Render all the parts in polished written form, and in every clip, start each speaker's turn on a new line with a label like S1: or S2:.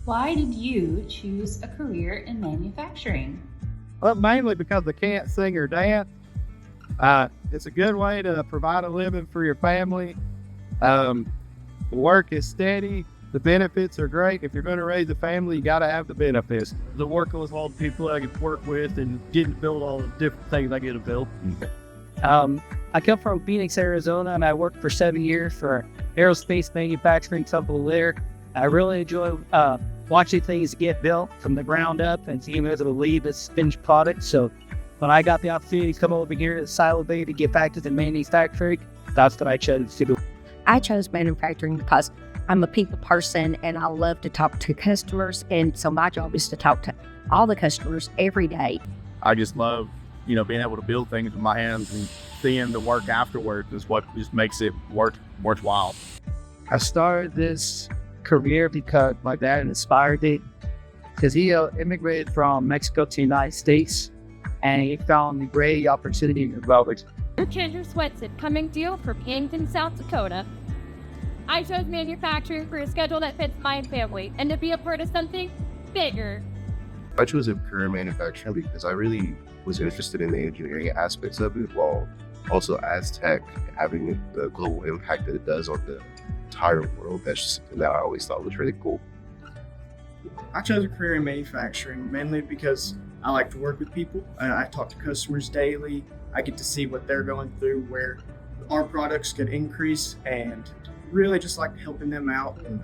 S1: Why did you choose a career in manufacturing?
S2: Well, mainly because I can't sing or dance. It's a good way to provide a living for your family. The work is steady. The benefits are great. If you're going to raise a family, you got to have the benefits. The working with all the people I get to work with and getting to build all the different things I get to build.
S3: I come from Phoenix, Arizona, and I worked for 7 years for aerospace manufacturing company there. I really enjoy watching things get built from the ground up and being able to leave this finished product. So when I got the opportunity to come over here to Silo Bay to get back to the manufacturing, that's what I chose to do.
S4: I chose manufacturing because I'm a people person and I love to talk to customers. And so my job is to talk to all the customers every day.
S2: I just love, being able to build things with my hands and seeing the work afterwards is what just makes it worthwhile.
S3: I started this career because my dad inspired me, because he immigrated from Mexico to the United States and he found a great opportunity in development.
S5: Kendra Swetson coming to you from Yankton, South Dakota. I chose manufacturing for a schedule that fits my family and to be a part of something bigger.
S6: I chose a career in manufacturing because I really was interested in the engineering aspects of it, while also Astec having the global impact that it does on the entire world. That's just something that I always thought was really cool.
S7: I chose a career in manufacturing mainly because I like to work with people. I talk to customers daily. I get to see what they're going through, where our products could increase, and really just like helping them out and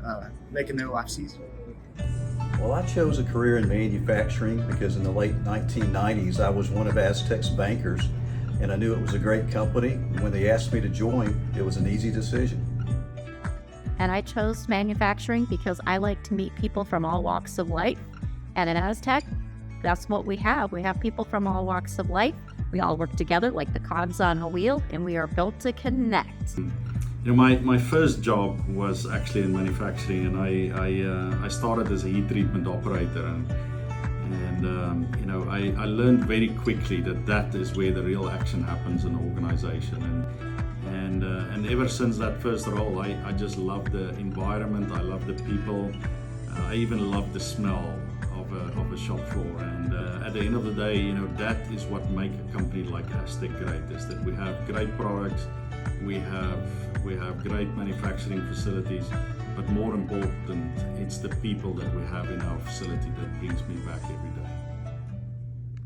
S7: making their lives easier.
S8: Well, I chose a career in manufacturing because in the late 1990s, I was one of Astec's bankers, and I knew it was a great company. When they asked me to join, it was an easy decision.
S9: And I chose manufacturing because I like to meet people from all walks of life. And at Astec, that's what we have. We have people from all walks of life. We all work together like the cogs on a wheel, and we are built to connect.
S10: My first job was actually in manufacturing, and I started as a heat treatment operator, and I learned very quickly that is where the real action happens in an organization, and ever since that first role, I just love the environment. I love the people. I even love the smell of a shop floor, and at the end of the day, that is what makes a company like Astec great, is that we have great products, we have great manufacturing facilities, but more important, it's the people that we have in our facility that brings me back every day.